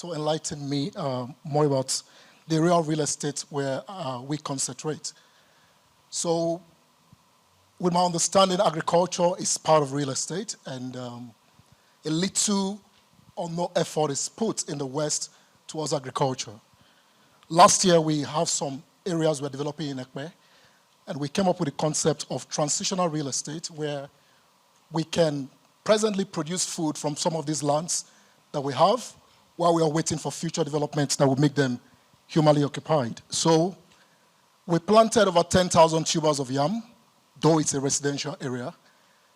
to enlighten me more about the real estate where we concentrate. So, with my understanding, agriculture is part of real estate, and a little or no effort is put in the West towards agriculture. Last year, we have some areas we're developing in Ekpe, and we came up with the concept of transitional real estate, where we can presently produce food from some of these lands that we have while we are waiting for future developments that will make them humanly occupied. So we planted over 10,000 tubers of yam, though it's a residential area,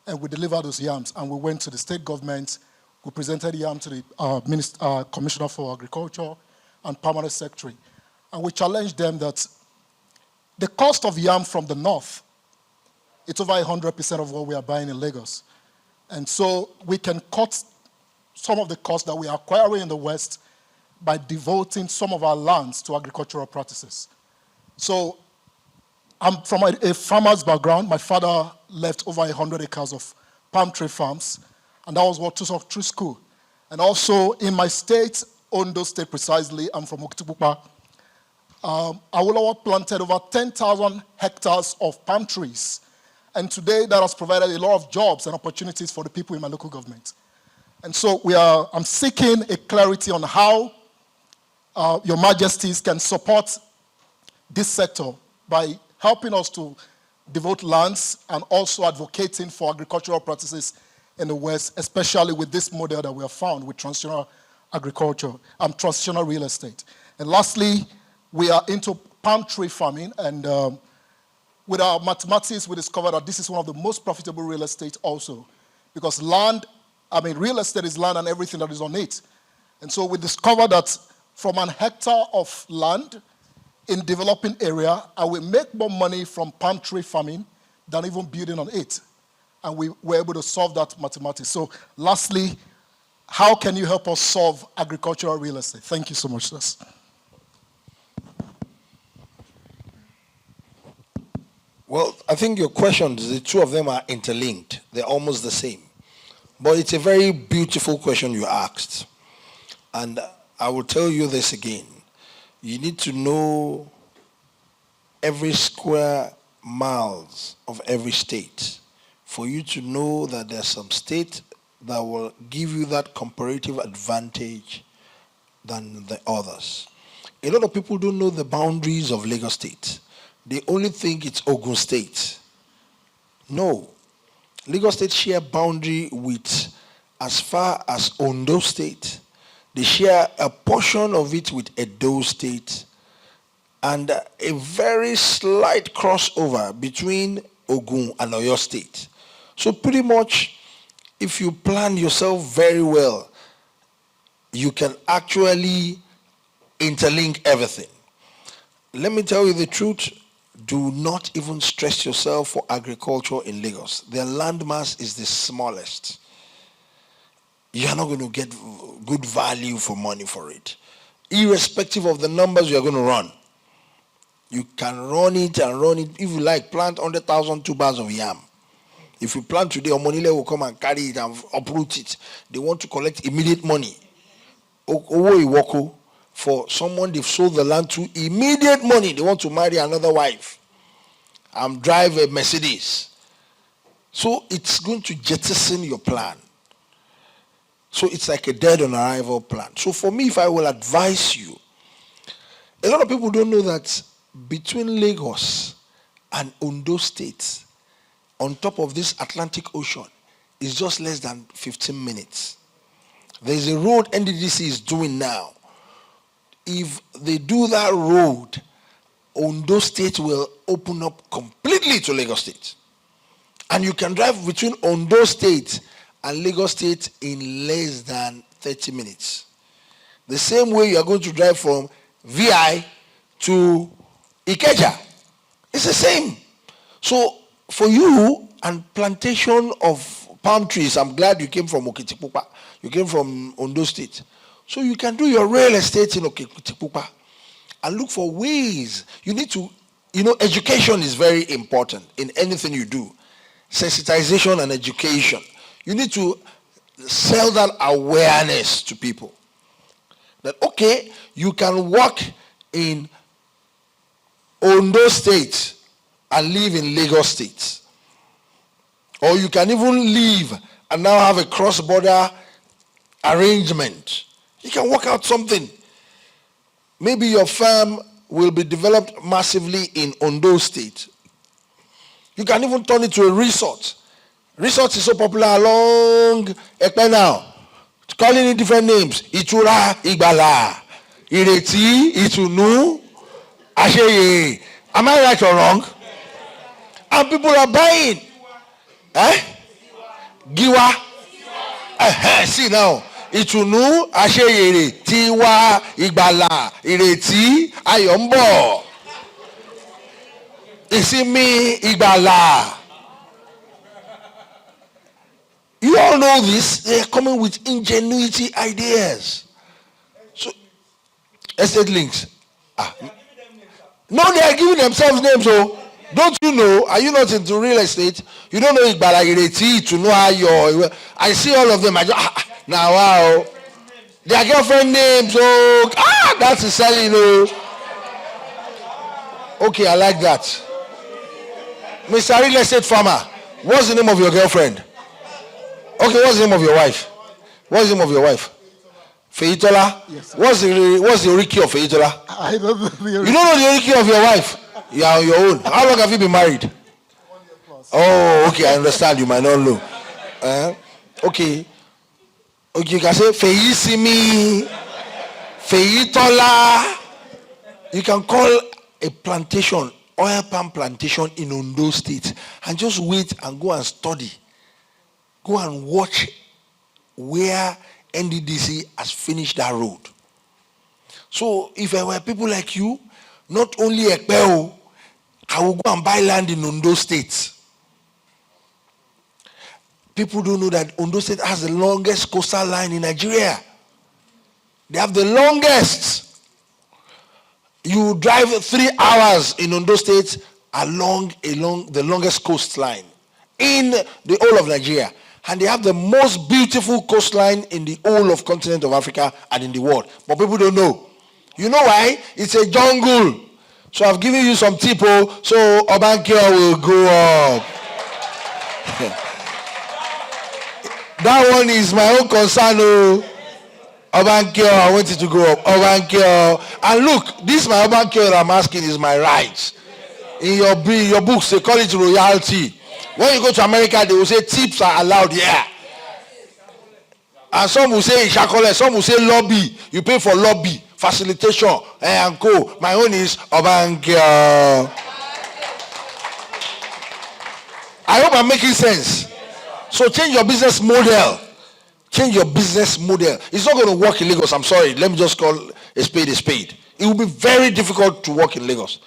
and we delivered those yams, and we went to the state government. We presented yam to the Commissioner for Agriculture and Permanent Secretary, and we challenged them that the cost of yam from the north, it's over 100% of what we are buying in Lagos. And so we can cut some of the costs that we are acquiring in the West by devoting some of our lands to agricultural practices. So I'm from a farmer's background. My father left over 100 acres of palm tree farms, and that was what took us through school. And also in my state, Ondo State precisely, I'm from Okitipupa, Awolowo planted over 10,000 hectares of palm trees. And today that has provided a lot of jobs and opportunities for the people in my local government. And so I'm seeking a clarity on how your majesties can support this sector by helping us to devote lands and also advocating for agricultural practices in the West, especially with this model that we have found with transitional agriculture and transitional real estate. And lastly, we are into palm tree farming, and with our mathematics, we discovered that this is one of the most profitable real estate also, because real estate is land and everything that is on it. And so we discovered that from an hectare of land in developing area, I will make more money from palm tree farming than even building on it. And we were able to solve that mathematics. So lastly, how can you help us solve agricultural real estate? Thank you so much, sir. Well, I think your questions, the two of them are interlinked. They're almost the same. But it's a very beautiful question you asked. And I will tell you this again. You need to know every square miles of every state for you to know that there's some state that will give you that comparative advantage than the others. A lot of people don't know the boundaries of Lagos State. They only think it's Ogun State. No. Lagos State share boundary with as far as Ondo State. They share a portion of it with Edo State, and a very slight crossover between Ogun and Oyo State. So pretty much, if you plan yourself very well, you can actually interlink everything. Let me tell you the truth. Do not even stress yourself for agriculture in Lagos. Their landmass is the smallest. You are not going to get good value for money for it. Irrespective of the numbers you are going to run. You can run it and run it. If you like, plant 100,000 tubers of yam. If you plant today, Omonile will come and carry it and uproot it. They want to collect immediate money. Owo Iwoko. For someone they've sold the land to, immediate money. They want to marry another wife and drive a Mercedes. So it's going to jettison your plan. So it's like a dead on arrival plan. So for me, if I will advise you, a lot of people don't know that between Lagos and Ondo State, on top of this Atlantic Ocean, is just less than 15 minutes. There's a road NDDC is doing now. If they do that road, Ondo State will open up completely to Lagos State. And you can drive between Ondo State and Lagos State in less than 30 minutes. The same way you are going to drive from VI to Ikeja. It's the same. So for you and plantation of palm trees, I'm glad you came from Okitipupa. You came from Ondo State. So you can do your real estate in Okitipupa and look for ways. You need to, education is very important in anything you do. Sensitization and education. You need to sell that awareness to people. That, okay, you can work in Ondo State and live in Lagos State. Or you can even live and now have a cross-border arrangement. You can work out something. Maybe your farm will be developed massively in Ondo State. You can even turn it to a resort. Resort is so popular along Ekpe now. Calling it different names. Itura, Igbala, Ireti, Itunu, Asheye. Am I right or wrong? And people are buying. Giwa. See now. Itunu, Asheye, Tiwa, Igbala, Ireti, Ayombo. Isimi, Igbala. You all know this. They are coming with ingenuity ideas. So, estate links. No, they are giving themselves names. So, don't you know? Are you not into real estate? You don't know Igbala, Ireti, to know how your. I see all of them. I just now wow. Their girlfriend names. So that's a selling. Okay, I like that. Mr. Real Estate Farmer, what's the name of your girlfriend? Okay, what's the name of your wife? What's the name of your wife? Feitola? Yes, what's the Oriki of Feitola? I don't know the You don't know the Oriki of your wife? You are on your own. How long have you been married? 1 year plus. Oh, okay, I understand. You might not know. Okay. Okay, you can say Feisimi, Feitola. You can call a plantation, oil palm plantation in Ondo State, and just wait and go and study. Go and watch where NDDC has finished that road. So if there were people like you, not only Ekpeo, I will go and buy land in Ondo State. People don't know that Ondo State has the longest coastal line in Nigeria. They have the longest. You drive 3 hours in Ondo State along the longest coastline in the whole of Nigeria. And they have the most beautiful coastline in the whole of continent of Africa and in the world. But people don't know. You know why? It's a jungle. So I've given you some tip, so Obankio will go up. That one is my own concern. Obankio, I want it to go up. Obankio. And look, this my Obankio that I'm asking is my rights. In your books, they call it royalty. When you go to America, they will say tips are allowed here. And some will say ishakole, some will say lobby. You pay for lobby, facilitation, and co. My own is Obankio. I hope I'm making sense. So change your business model. Change your business model. It's not going to work in Lagos. I'm sorry. Let me just call a spade a spade. It will be very difficult to work in Lagos.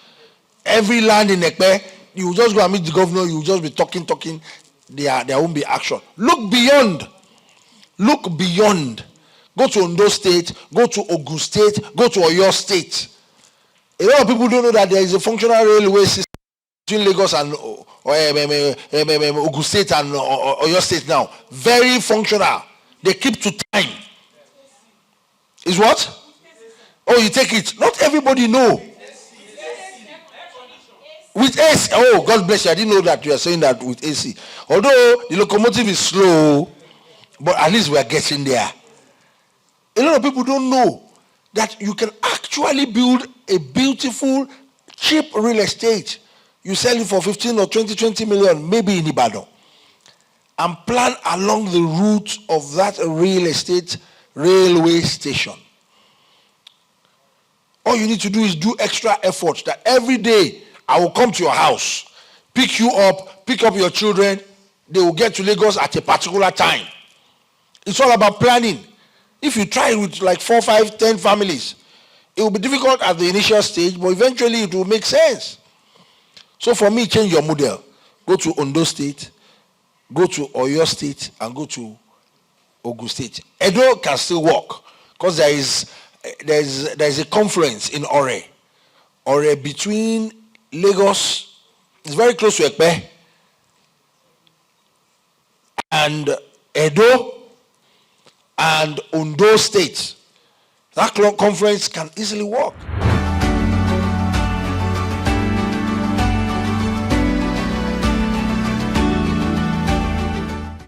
Every land in Ekpe, you just go and meet the governor, you just be talking. There won't be action. Look beyond. Look beyond. Go to Ondo State, go to Ogun State, go to Oyo State. A lot of people don't know that there is a functional railway system between Lagos and Ogun State and Oyo State now. Very functional. They keep to time. Is what? Oh, you take it. Not everybody know. With AC. Oh, God bless you. I didn't know that you are saying that with AC. Although the locomotive is slow, but at least we are getting there. A lot of people don't know that you can actually build a beautiful, cheap real estate. You sell it for 15 or 20 million, maybe in Ibadan. And plan along the route of that real estate railway station. All you need to do is do extra effort that every day I will come to your house, pick you up, pick up your children. They will get to Lagos at a particular time. It's all about planning. If you try with like 4, 5, 10 families, it will be difficult at the initial stage, but eventually it will make sense. So for me, change your model. Go to Ondo State, go to Oyo State, and go to Ogun State. Edo can still work because there is a confluence in Ore. Ore between Lagos, it's very close to Ekpe, and Edo and Ondo State. That conference can easily work.